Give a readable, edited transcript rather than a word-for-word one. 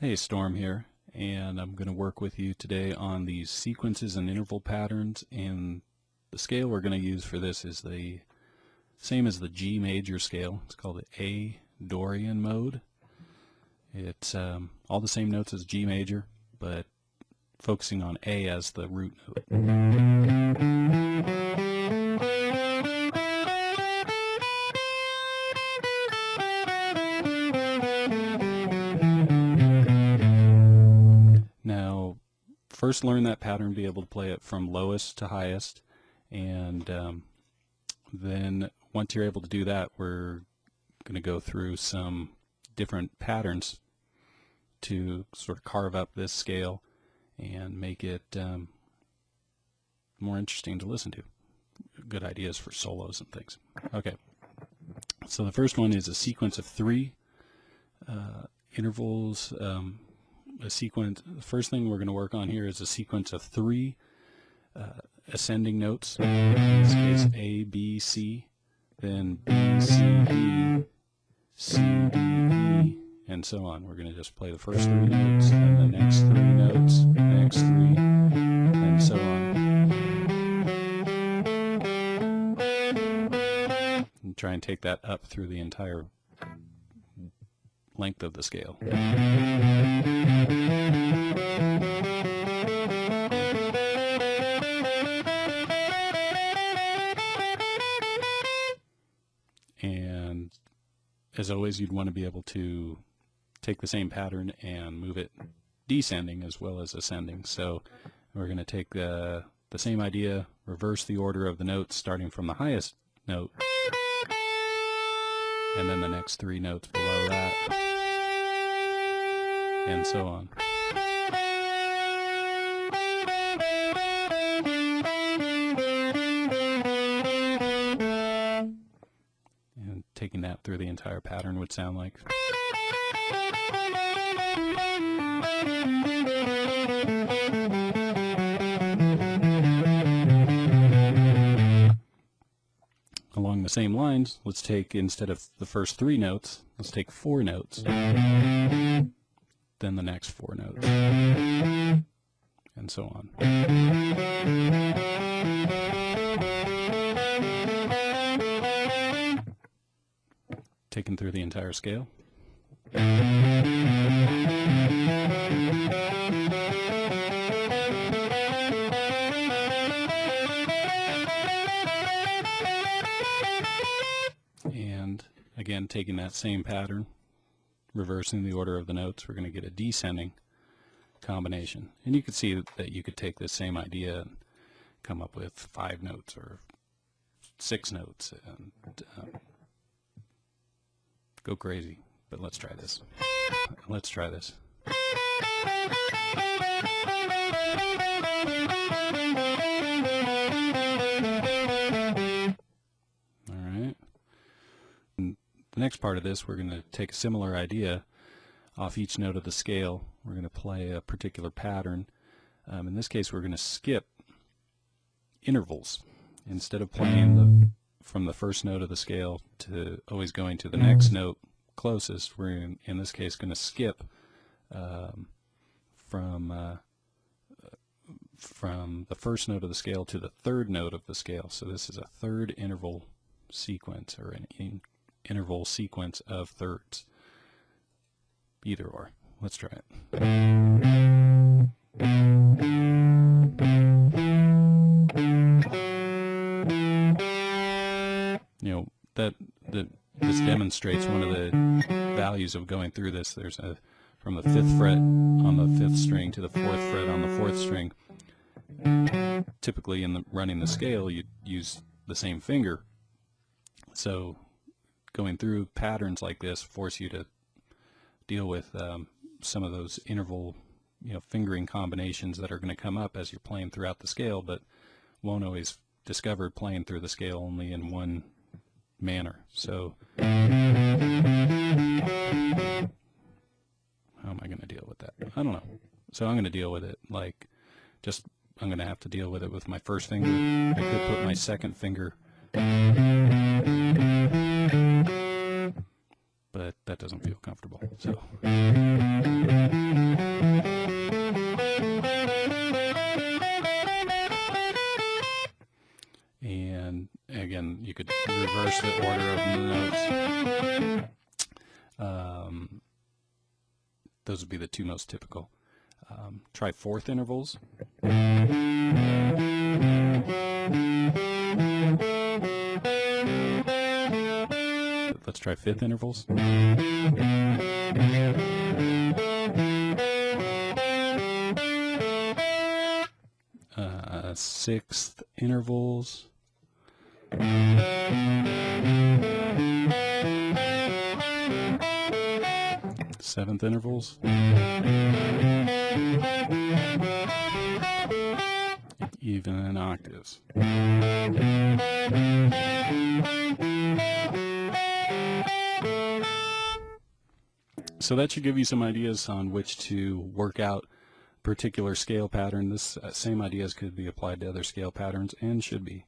Hey, Storm here, and I'm going to work with you today on these sequences and interval patterns, and the scale we're going to use for this is the same as the G major scale. It's called the A Dorian mode. It's all the same notes as G major, but focusing on A as the root note. Now, first learn that pattern, be able to play it from lowest to highest, and then once you're able to do that, we're going to go through some different patterns to sort of carve up this scale and make it more interesting to listen to. Good ideas for solos and things. Okay, so the first one is a sequence of three intervals. A sequence. The first thing we're going to work on here is a sequence of three ascending notes. In this case, A, B, C, then B, C, D, C, D, E, and so on. We're going to just play the first three notes, and the next three notes, next three, and so on. And try and take that up through the entire length of the scale. And as always, you'd want to be able to take the same pattern and move it descending as well as ascending. So we're going to take the same idea, reverse the order of the notes starting from the highest note, and then the next three notes below that, and so on. And taking that through the entire pattern would sound like. Along the same lines, let's take, instead of the first three notes, let's take four notes, then the next four notes, and so on. Taken through the entire scale. And again, taking that same pattern, reversing the order of the notes, we're going to get a descending combination. And you could see that you could take this same idea and come up with 5 notes or 6 notes and go crazy. But let's try this. Let's try this. All right. And the next part of this, we're going to take a similar idea off each note of the scale. We're going to play a particular pattern. In this case, we're going to skip intervals. Instead of playing from the first note of the scale to always going to the next note closest, we're in this case going to skip from the first note of the scale to the third note of the scale. So this is a third interval sequence, or an interval sequence of thirds. Either or. Let's try it. You know, this demonstrates one of the values of going through this. There's from the 5th fret on the 5th string to the 4th fret on the 4th string. Typically in running the scale, you'd use the same finger. So going through patterns like this force you to deal with some of those interval, fingering combinations that are going to come up as you're playing throughout the scale, but won't always discover playing through the scale only in one manner. So how am I going to deal with that? I don't know. So I'm going to deal with it like I'm going to have to deal with it with my first finger. I could put my second finger, but that doesn't feel comfortable. So And again, you could reverse the order of the notes. Those would be the two most typical. Try fourth intervals. Let's try fifth intervals. Sixth intervals. Seventh intervals. Even in octaves. So that should give you some ideas on which to work out a particular scale pattern. This same ideas could be applied to other scale patterns and should be.